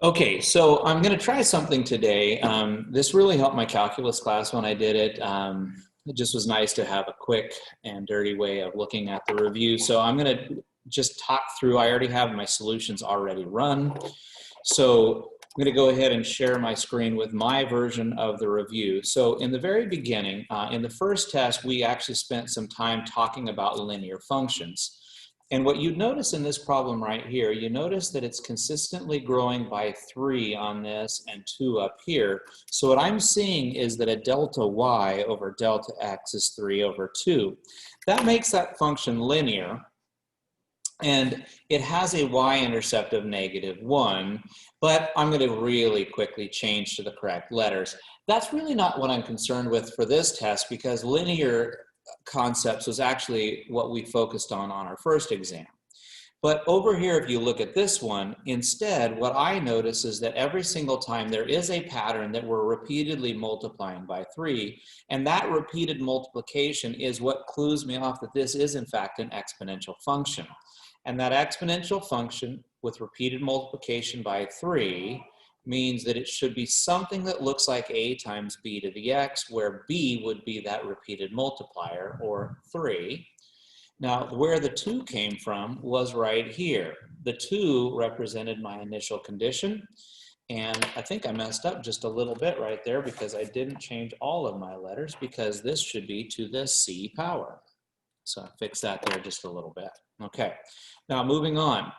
Okay, so I'm going to try something today. This really helped my calculus class when I did it. It just was nice to have a quick and dirty way of looking at the review. So I'm going to just talk through, I already have my solutions already run. So I'm going to go ahead and share my screen with my version of the review. So in the very beginning, in the first test, we actually spent some time talking about linear functions. And what you notice in this problem right here, you notice that it's consistently growing by 3 on this and 2 up here. So what I'm seeing is that a delta y over delta x is 3 over 2. That makes that function linear, and it has a y-intercept of -1, but I'm going to really quickly change to the correct letters. That's really not what I'm concerned with for this test, because linear concepts was actually what we focused on our first exam. But over here, if you look at this one, instead, what I notice is that every single time there is a pattern that we're repeatedly multiplying by 3, and that repeated multiplication is what clues me off that this is in fact an exponential function. And that exponential function with repeated multiplication by 3 means that it should be something that looks like a times b to the x, where b would be that repeated multiplier, or 3. Now, where the 2 came from was right here. The 2 represented my initial condition, and I think I messed up just a little bit right there because I didn't change all of my letters, because this should be to the c power. So I fixed that there just a little bit. Okay, now moving on.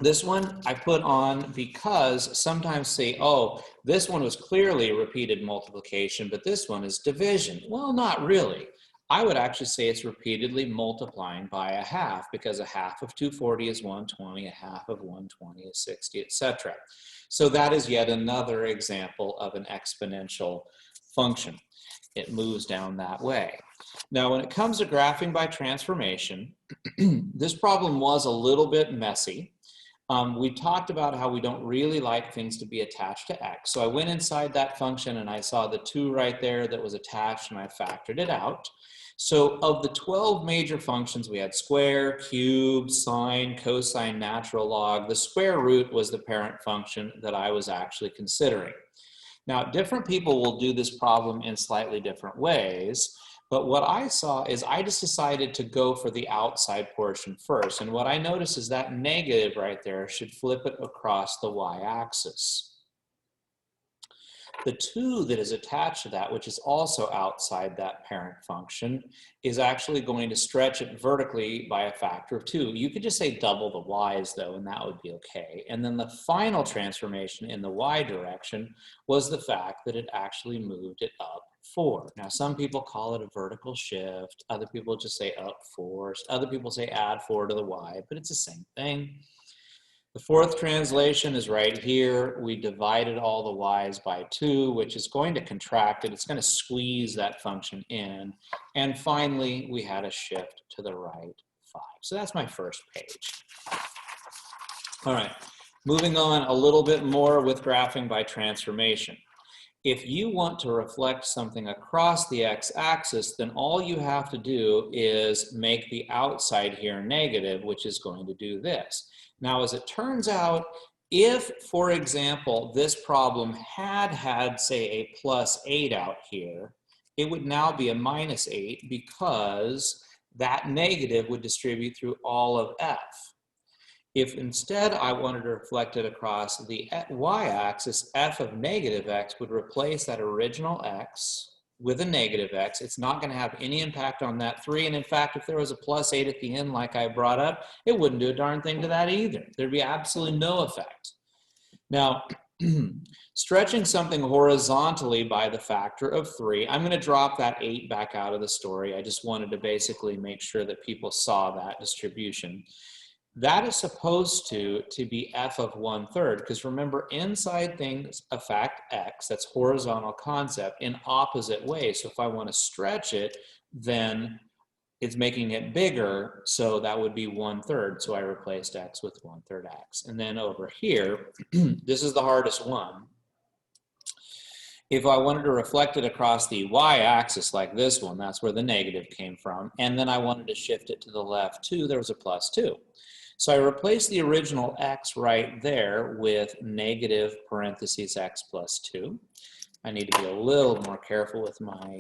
This one I put on because sometimes say, oh, this one was clearly repeated multiplication, but this one is division. Well, not really. I would actually say it's repeatedly multiplying by a half, because a half of 240 is 120, a half of 120 is 60, etc. So that is yet another example of an exponential function. It moves down that way. Now, when it comes to graphing by transformation, this problem was a little bit messy. We talked about how we don't really like things to be attached to x. So I went inside that function and I saw the 2 right there that was attached, and I factored it out. So of the 12 major functions, we had square, cube, sine, cosine, natural log. The square root was the parent function that I was actually considering. Now, different people will do this problem in slightly different ways. But what I saw is I just decided to go for the outside portion first. And what I noticed is that negative right there should flip it across the y-axis. The 2 that is attached to that, which is also outside that parent function, is actually going to stretch it vertically by a factor of 2. You could just say double the y's though, and that would be okay. And then the final transformation in the y direction was the fact that it actually moved it up 4. Now, some people call it a vertical shift. Other people just say up 4. Other people say add 4 to the y, but it's the same thing. The fourth translation is right here. We divided all the y's by 2, which is going to contract it. It's going to squeeze that function in. And finally, we had a shift to the right 5. So that's my first page. All right, moving on a little bit more with graphing by transformation. If you want to reflect something across the x-axis, then all you have to do is make the outside here negative, which is going to do this. Now, as it turns out, if, for example, this problem had, say, a +8 out here, it would now be a -8, because that negative would distribute through all of f. If instead I wanted to reflect it across the y-axis, f of -x would replace that original x with a -x. It's not going to have any impact on that 3. And in fact, if there was a +8 at the end, like I brought up, it wouldn't do a darn thing to that either. There'd be absolutely no effect. Now, stretching something horizontally by the factor of 3, I'm going to drop that 8 back out of the story. I just wanted to basically make sure that people saw that distribution. That is supposed to be f of 1/3, because remember, inside things affect x, that's horizontal concept, in opposite ways. So if I want to stretch it, then it's making it bigger, so that would be 1/3. So I replaced x with 1/3 x. And then over here, this is the hardest one. If I wanted to reflect it across the y-axis like this one, that's where the negative came from, and then I wanted to shift it to the left too, there was a +2. So I replaced the original x right there with negative parentheses x plus 2. I need to be a little more careful with my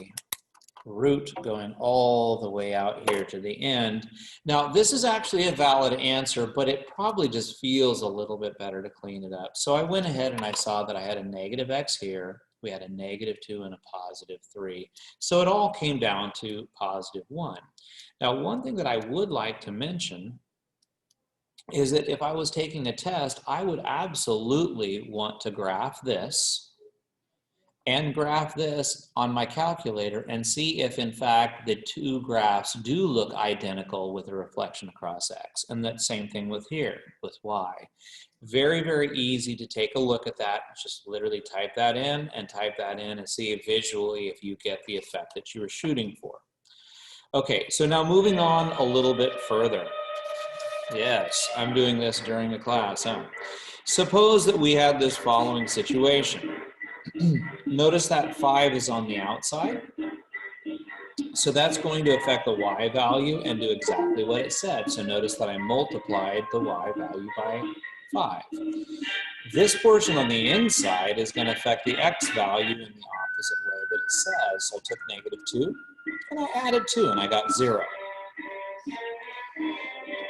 root going all the way out here to the end. Now, this is actually a valid answer, but it probably just feels a little bit better to clean it up. So I went ahead and I saw that I had a negative x here. We had a negative 2 and a positive 3. So it all came down to positive 1. Now, one thing that I would like to mention is that if I was taking a test, I would absolutely want to graph this and graph this on my calculator and see if in fact the two graphs do look identical with a reflection across x. And that same thing with here, with y. Very, very easy to take a look at that. Just literally type that in and see visually if you get the effect that you were shooting for. Okay, so now moving on a little bit further. Yes, I'm doing this during the class, huh? Suppose that we had this following situation. Notice that 5 is on the outside. So that's going to affect the y value and do exactly what it said. So notice that I multiplied the y value by 5. This portion on the inside is going to affect the x value in the opposite way that it says. So I took negative 2 and I added 2 and I got 0.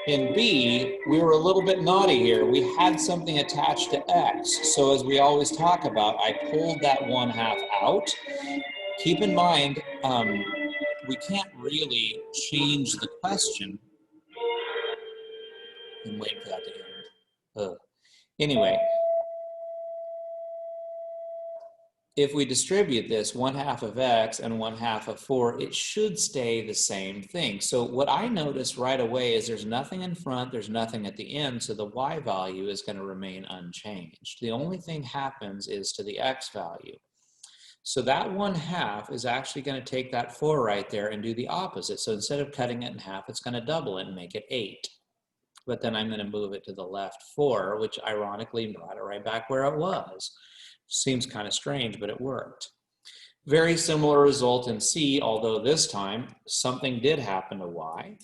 In B, we were a little bit naughty here. We had something attached to x. So as we always talk about, I pulled that 1/2 out. Keep in mind, we can't really change the question. I'm waiting for that to end. Anyway, if we distribute this 1/2 of x and 1/2 of 4, it should stay the same thing. So what I notice right away is there's nothing in front, there's nothing at the end, so the y value is going to remain unchanged. The only thing happens is to the x value. So that 1/2 is actually going to take that 4 right there and do the opposite. So instead of cutting it in half, it's going to double it and make it 8. But then I'm going to move it to the left 4, which ironically brought it right back where it was. Seems kind of strange, but it worked. Very similar result in C, although this time something did happen to y.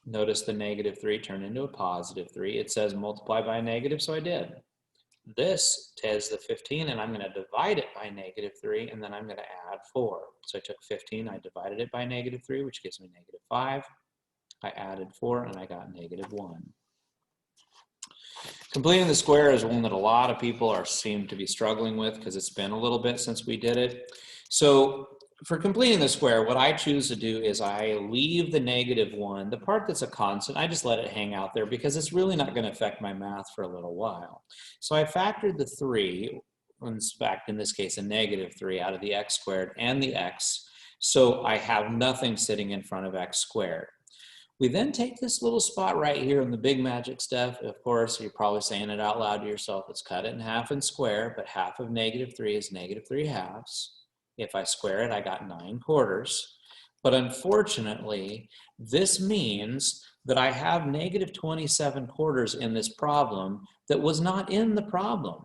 Notice the negative 3 turned into a positive 3. It says multiply by a negative, so I did. This is the 15, and I'm going to divide it by negative 3, and then I'm going to add 4. So I took 15, I divided it by negative 3, which gives me negative 5. I added 4, and I got negative 1. Completing the square is one that a lot of people seem to be struggling with because it's been a little bit since we did it. So for completing the square, what I choose to do is I leave the negative 1, the part that's a constant, I just let it hang out there because it's really not going to affect my math for a little while. So I factored the 3, in fact, in this case, a negative 3 out of the x squared and the x. So I have nothing sitting in front of x squared. We then take this little spot right here in the big magic stuff. Of course, you're probably saying it out loud to yourself. Let's cut it in half and square, but half of negative 3 is negative 3/2. If I square it, I got 9/4. But unfortunately, this means that I have negative 27/4 in this problem that was not in the problem.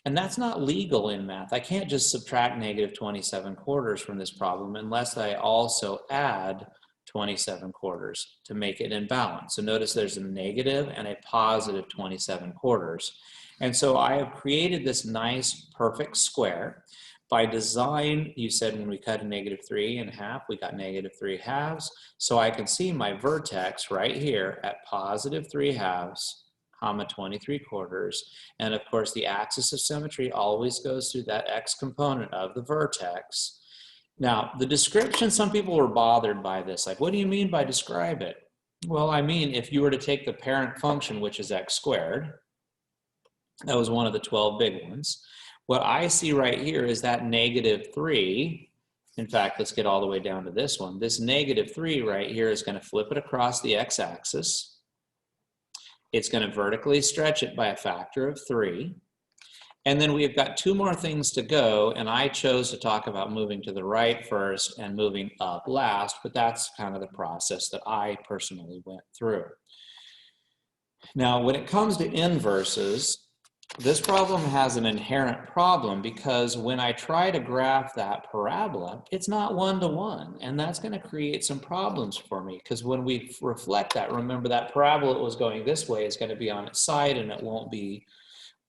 And that's not legal in math. I can't just subtract negative 27/4 from this problem unless I also add 27/4 to make it in balance. So notice there's a negative and a positive 27/4. And so I have created this nice perfect square. By design, you said when we cut a negative 3 in half, we got negative 3/2. So I can see my vertex right here at positive 3/2, comma 23/4. And of course, the axis of symmetry always goes through that x component of the vertex. Now, the description, some people were bothered by this. Like, what do you mean by describe it? Well, I mean, if you were to take the parent function, which is x squared, that was one of the 12 big ones. What I see right here is that negative 3. In fact, let's get all the way down to this one. This negative 3 right here is going to flip it across the x-axis. It's going to vertically stretch it by a factor of 3. And then we've got 2 more things to go, and I chose to talk about moving to the right first and moving up last, but that's kind of the process that I personally went through. Now, when it comes to inverses, this problem has an inherent problem because when I try to graph that parabola, it's not one-to-one, and that's going to create some problems for me because when we reflect that, remember that parabola that was going this way is going to be on its side and it won't be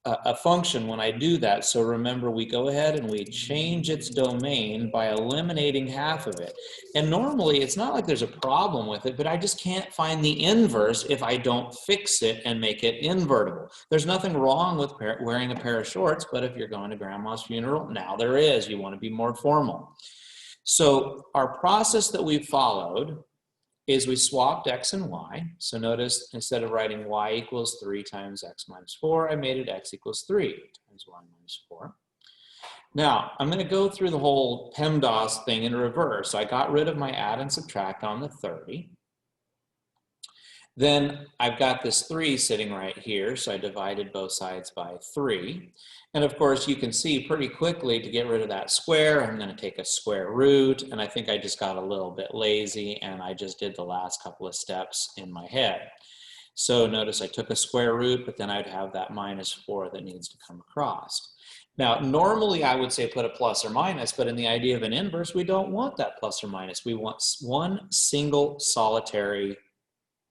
a function when I do that. So remember, we go ahead and we change its domain by eliminating half of it. And normally it's not like there's a problem with it, but I just can't find the inverse if I don't fix it and make it invertible. There's nothing wrong with wearing a pair of shorts, but if you're going to grandma's funeral, now there is. You want to be more formal. So our process that we followed is we swapped x and y. So notice instead of writing y equals 3 times x minus 4, I made it x equals 3 times y minus 4. Now, I'm going to go through the whole PEMDAS thing in reverse. So I got rid of my add and subtract on the 30. Then I've got this 3 sitting right here, so I divided both sides by 3. And of course, you can see pretty quickly to get rid of that square, I'm going to take a square root, and I think I just got a little bit lazy, and I just did the last couple of steps in my head. So notice I took a square root, but then I'd have that minus 4 that needs to come across. Now, normally I would say put a plus or minus, but in the idea of an inverse, we don't want that plus or minus. We want one single solitary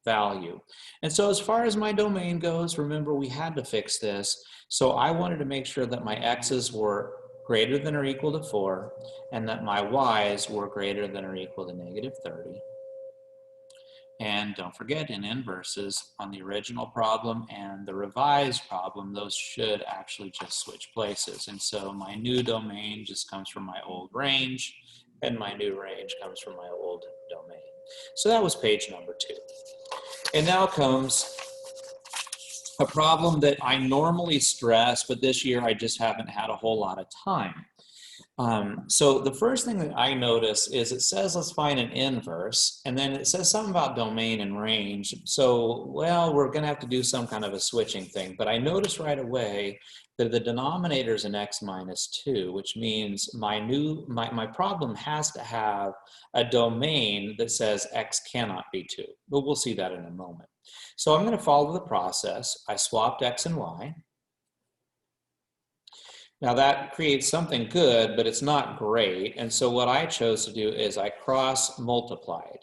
value. And so as far as my domain goes, remember we had to fix this. So I wanted to make sure that my x's were greater than or equal to 4 and that my y's were greater than or equal to negative 30. And don't forget, in inverses on the original problem and the revised problem, those should actually just switch places. And so my new domain just comes from my old range and my new range comes from my old domain. So that was page number 2. And now comes a problem that I normally stress, but this year I just haven't had a whole lot of time. So the first thing that I notice is it says let's find an inverse, and then it says something about domain and range. So, well, we're going to have to do some kind of a switching thing. But I notice right away that the denominator is an x minus 2, which means my problem has to have a domain that says x cannot be 2. But we'll see that in a moment. So I'm going to follow the process. I swapped x and y. Now that creates something good, but it's not great. And so what I chose to do is I cross multiplied.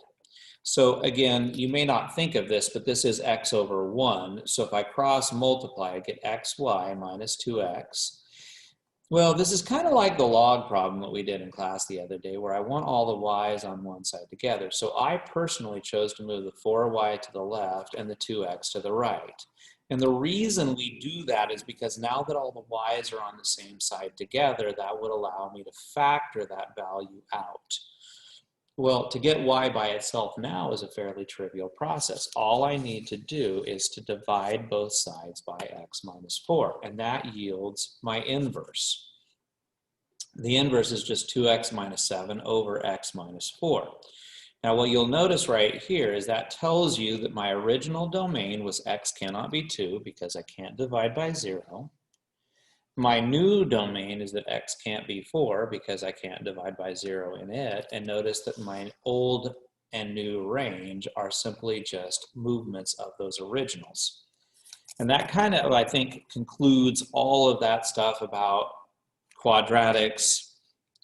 So again, you may not think of this, but this is x over 1. So if I cross multiply, I get xy minus 2x. Well, this is kind of like the log problem that we did in class the other day, where I want all the y's on one side together. So I personally chose to move the 4y to the left and the 2x to the right. And the reason we do that is because now that all the y's are on the same side together, that would allow me to factor that value out. Well, to get y by itself now is a fairly trivial process. All I need to do is to divide both sides by x minus 4, and that yields my inverse. The inverse is just 2x minus 7 over x minus 4. Now, what you'll notice right here is that tells you that my original domain was x cannot be 2 because I can't divide by 0. My new domain is that x can't be 4 because I can't divide by 0 in it. And notice that my old and new range are simply just movements of those originals. And that kind of, I think, concludes all of that stuff about quadratics,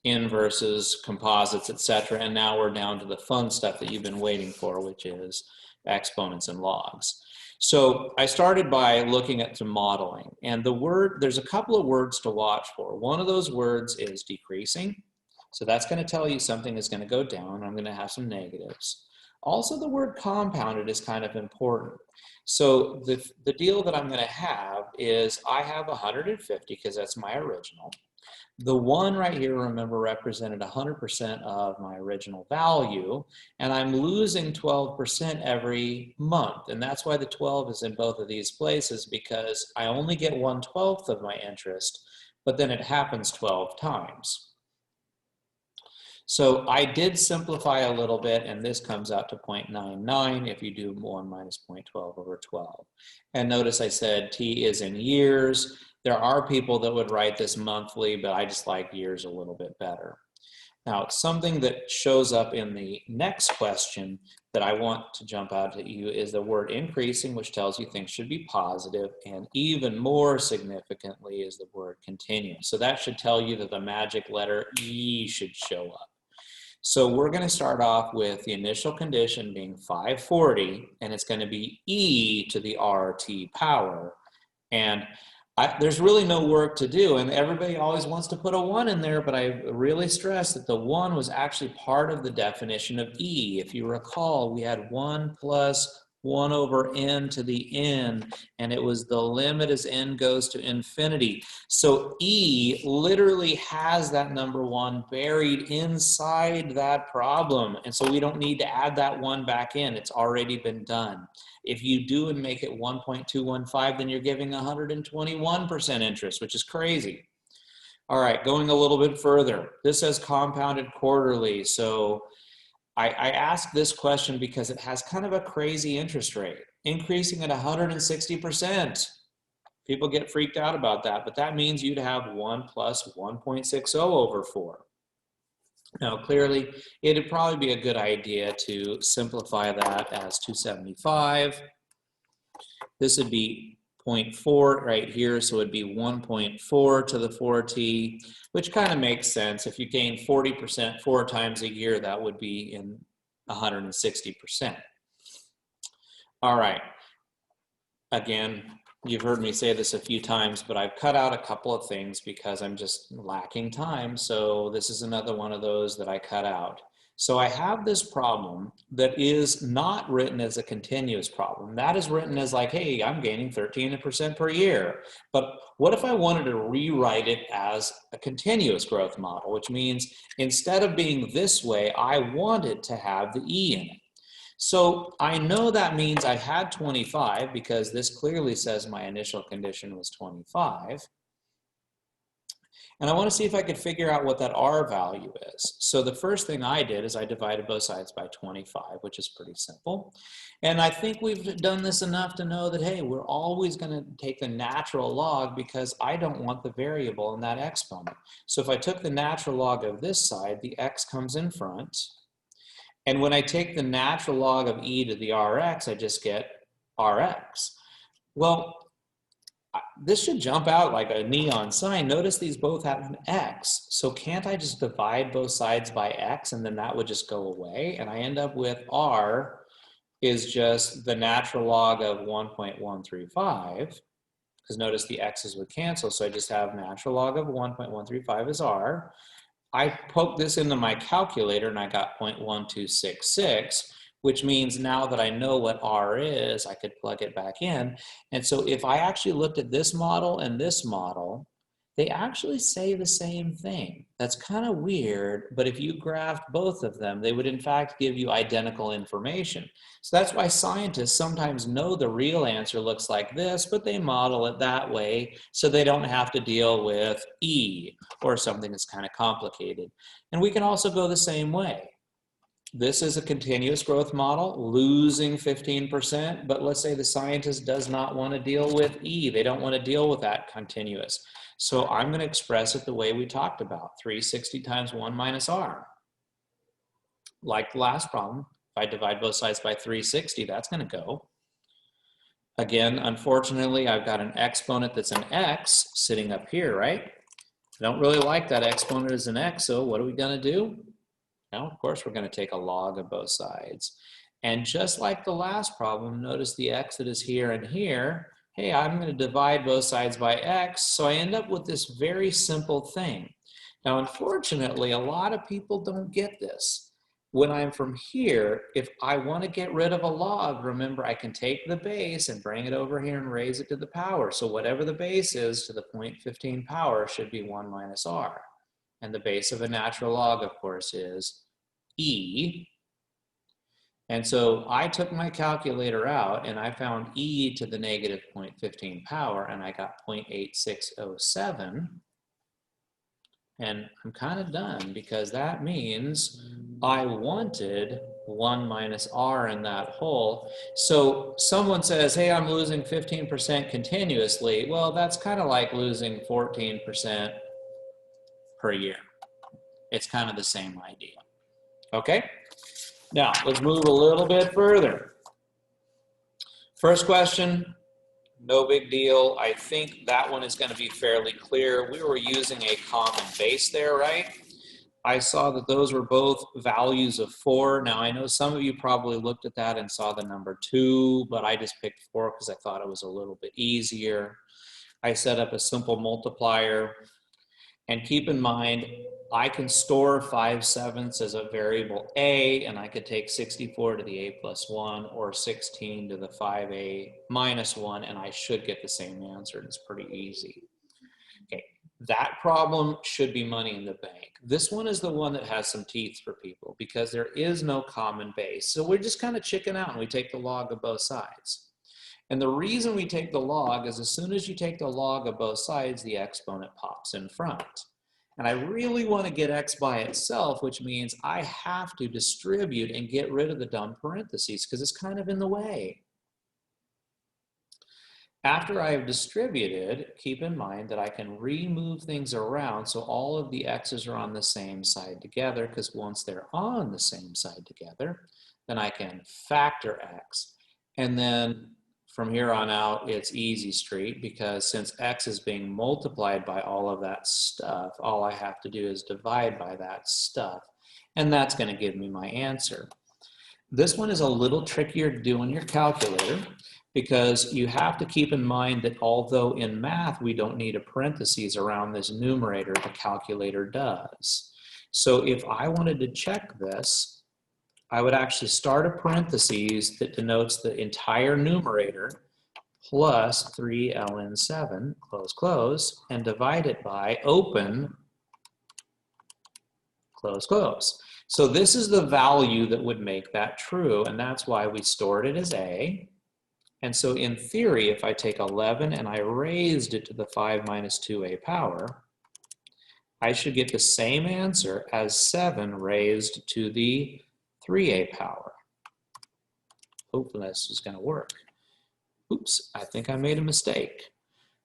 inverses, composites, etc. And now we're down to the fun stuff that you've been waiting for, which is exponents and logs. So I started by looking at some modeling, and there's a couple of words to watch for. One of those words is decreasing. So that's going to tell you something is going to go down. I'm going to have some negatives. Also, the word compounded is kind of important. So the deal that I'm going to have is I have 150 because that's my original. The 1 right here, remember, represented 100% of my original value, and I'm losing 12% every month. And that's why the 12 is in both of these places, because I only get 1/12 of my interest, but then it happens 12 times. So I did simplify a little bit, and this comes out to 0.99 if you do 1 minus 0.12 over 12. And notice I said t is in years. There are people that would write this monthly, but I just like years a little bit better. Now, something that shows up in the next question that I want to jump out at you is the word increasing, which tells you things should be positive, and even more significantly is the word continuous. So that should tell you that the magic letter E should show up. So we're going to start off with the initial condition being 540, and it's going to be e to the RT power. And there's really no work to do, and everybody always wants to put a 1 in there, but I really stress that the 1 was actually part of the definition of e. If you recall, we had 1 plus 1 over n to the n, and it was the limit as n goes to infinity. So e literally has that number 1 buried inside that problem, and so we don't need to add that 1 back in. It's already been done. If you do and make it 1.215, then you're giving 121% interest, which is crazy. All right, going a little bit further. This says compounded quarterly. So I asked this question because it has kind of a crazy interest rate, increasing at 160%. People get freaked out about that, but that means you'd have 1 plus 1.60 over 4. Now, clearly, it'd probably be a good idea to simplify that as 275. This would be 0.4 right here, so it'd be 1.4 to the 4t, which kind of makes sense. If you gain 40% 4 times a year, that would be in 160%. All right. Again, you've heard me say this a few times, but I've cut out a couple of things because I'm just lacking time. So this is another one of those that I cut out. So I have this problem that is not written as a continuous problem. That is written as like, hey, I'm gaining 13% per year. But what if I wanted to rewrite it as a continuous growth model, which means instead of being this way, I want it to have the E in it. So I know that means I had 25 because this clearly says my initial condition was 25. And I want to see if I could figure out what that R value is. So the first thing I did is I divided both sides by 25, which is pretty simple. And I think we've done this enough to know that, hey, we're always going to take the natural log because I don't want the variable in that exponent. So if I took the natural log of this side, the x comes in front. And when I take the natural log of e to the rx, I just get rx. Well, this should jump out like a neon sign. Notice these both have an x. So can't I just divide both sides by x and then that would just go away? And I end up with r is just the natural log of 1.135. Because notice the x's would cancel. So I just have natural log of 1.135 is r. I poked this into my calculator and I got 0.1266, which means now that I know what R is, I could plug it back in. And so if I actually looked at this model and this model, they actually say the same thing. That's kind of weird, but if you graphed both of them, they would in fact give you identical information. So that's why scientists sometimes know the real answer looks like this, but they model it that way so they don't have to deal with E or something that's kind of complicated. And we can also go the same way. This is a continuous growth model, losing 15%, but let's say the scientist does not want to deal with E. They don't want to deal with that continuous. So I'm going to express it the way we talked about, 360 times 1 minus R. Like the last problem, if I divide both sides by 360, that's going to go. Again, unfortunately, I've got an exponent that's an x sitting up here, right? I don't really like that exponent as an x, so what are we going to do? Now, of course, we're going to take a log of both sides. And just like the last problem, notice the x that is here and here. Hey, I'm going to divide both sides by x, so I end up with this very simple thing. Now, unfortunately, a lot of people don't get this. When I'm from here, if I want to get rid of a log, remember, I can take the base and bring it over here and raise it to the power. So whatever the base is to the 0.15 power should be 1 minus r. And the base of a natural log, of course, is e. And so I took my calculator out and I found e to the negative 0.15 power and I got 0.8607. And I'm kind of done because that means I wanted 1 minus r in that whole. So someone says, hey, I'm losing 15% continuously. Well, that's kind of like losing 14% per year. It's kind of the same idea. Okay? Now, let's move a little bit further. First question, no big deal. I think that one is going to be fairly clear. We were using a common base there, right? I saw that those were both values of 4. Now, I know some of you probably looked at that and saw the number 2, but I just picked 4 because I thought it was a little bit easier. I set up a simple multiplier. And keep in mind, I can store 5/7 as a variable a, and I could take 64 to the a plus 1 or 16 to the 5a minus 1, and I should get the same answer. It's pretty easy. Okay, that problem should be money in the bank. This one is the one that has some teeth for people because there is no common base. So we're just kind of chicken out and we take the log of both sides. And the reason we take the log is as soon as you take the log of both sides, the exponent pops in front. And I really want to get x by itself, which means I have to distribute and get rid of the dumb parentheses because it's kind of in the way. After I have distributed, keep in mind that I can remove things around so all of the x's are on the same side together, because once they're on the same side together, then I can factor x. And then from here on out, it's easy street because since x is being multiplied by all of that stuff, all I have to do is divide by that stuff. And that's going to give me my answer. This one is a little trickier to do on your calculator because you have to keep in mind that although in math we don't need a parentheses around this numerator, the calculator does. So if I wanted to check this, I would actually start a parentheses that denotes the entire numerator plus 3ln7, close, close, and divide it by open, close, close. So this is the value that would make that true, and that's why we stored it as a. And so in theory, if I take 11 and I raised it to the 5 minus 2a power, I should get the same answer as 7 raised to the 3a power. Hopefully this is going to work. Oops, I think I made a mistake.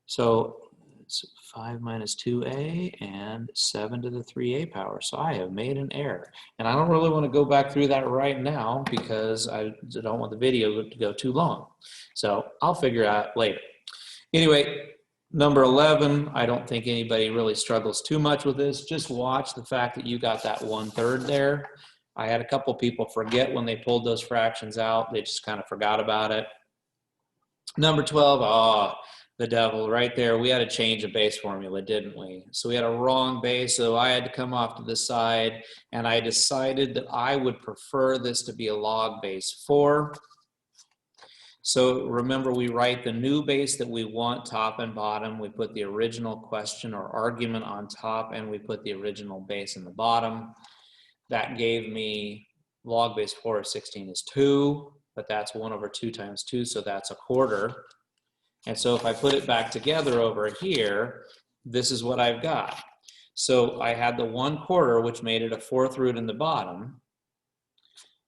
So it's 5 minus 2a and 7 to the 3a power. So I have made an error. And I don't really want to go back through that right now because I don't want the video to go too long. So I'll figure it out later. Anyway, number 11, I don't think anybody really struggles too much with this. Just watch the fact that you got that 1/3 there. I had a couple people forget when they pulled those fractions out. They just kind of forgot about it. Number 12, oh, the devil right there. We had to change a base formula, didn't we? So we had a wrong base, so I had to come off to the side, and I decided that I would prefer this to be a log base 4. So remember, we write the new base that we want top and bottom. We put the original question or argument on top, and we put the original base in the bottom. That gave me log base 4 of 16 is 2, but that's 1/2 times 2, so that's 1/4. And so if I put it back together over here, this is what I've got. So I had the 1/4, which made it a 4th root in the bottom.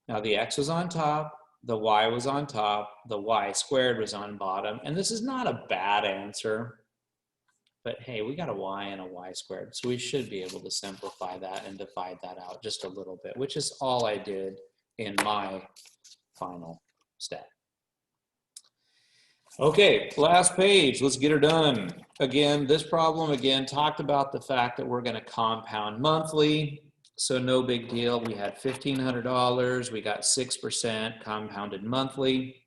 Now the x was on top, the y was on top, the y squared was on bottom, and this is not a bad answer. But hey, we got a y and a y squared, so we should be able to simplify that and divide that out just a little bit, which is all I did in my final step. Okay, last page, let's get her done. Again, this problem again talked about the fact that we're going to compound monthly, so no big deal. We had $1,500, we got 6% compounded monthly.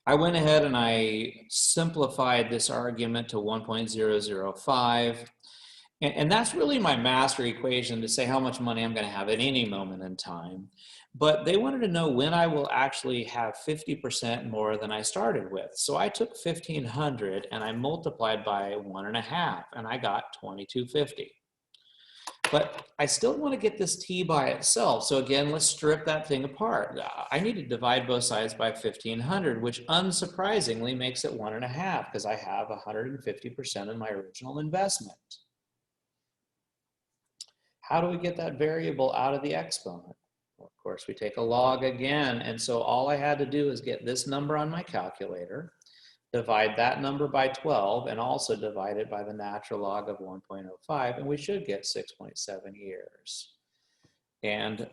I went ahead and I simplified this argument to 1.005. And that's really my master equation to say how much money I'm going to have at any moment in time. But they wanted to know when I will actually have 50% more than I started with. So I took 1,500 and I multiplied by 1.5 and I got 2,250. But I still want to get this t by itself. So again, let's strip that thing apart. I need to divide both sides by 1,500, which unsurprisingly makes it 1.5 because I have 150% of my original investment. How do we get that variable out of the exponent? Well, of course, we take a log again. And so all I had to do is get this number on my calculator, divide that number by 12, and also divide it by the natural log of 1.05, and we should get 6.7 years. And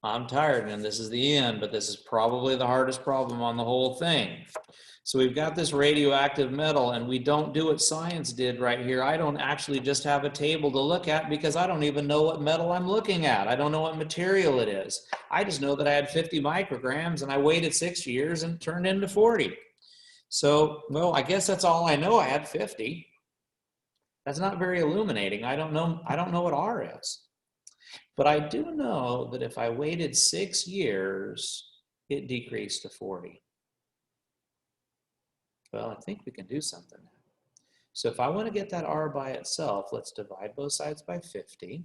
I'm tired, and this is the end, but this is probably the hardest problem on the whole thing. So we've got this radioactive metal, and we don't do what science did right here. I don't actually just have a table to look at because I don't even know what metal I'm looking at. I don't know what material it is. I just know that I had 50 micrograms, and I waited 6 years and turned into 40. So, well, I guess that's all I know. I had 50. That's not very illuminating. I don't know what R is. But I do know that if I waited 6 years, it decreased to 40. Well, I think we can do something now. So if I want to get that R by itself, let's divide both sides by 50.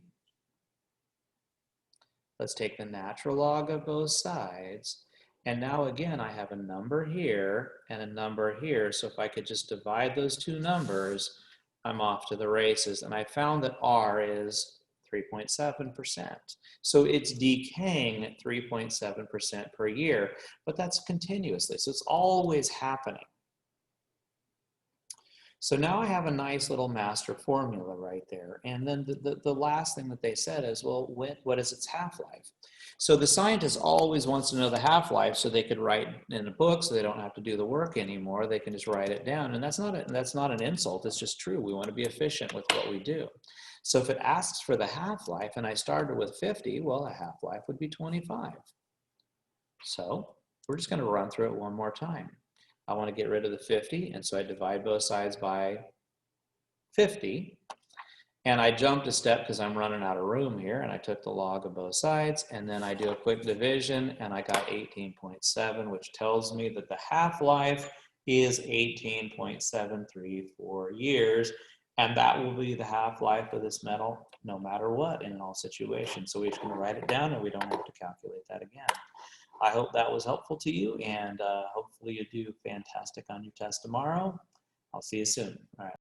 Let's take the natural log of both sides. And now again, I have a number here and a number here. So if I could just divide those two numbers, I'm off to the races. And I found that R is 3.7%. So it's decaying at 3.7% per year, but that's continuously. So it's always happening. So now I have a nice little master formula right there. And then the last thing that they said is, well, what is its half-life? So the scientist always wants to know the half-life so they could write in a book so they don't have to do the work anymore. They can just write it down. And that's not an insult. It's just true. We want to be efficient with what we do. So if it asks for the half-life and I started with 50, well, a half-life would be 25. So we're just going to run through it one more time. I want to get rid of the 50, and so I divide both sides by 50. And I jumped a step because I'm running out of room here, and I took the log of both sides, and then I do a quick division, and I got 18.7, which tells me that the half-life is 18.734 years, and that will be the half-life of this metal no matter what in all situations. So we're just going to write it down, and we don't have to calculate that again. I hope that was helpful to you, and hopefully you do fantastic on your test tomorrow. I'll see you soon. All right.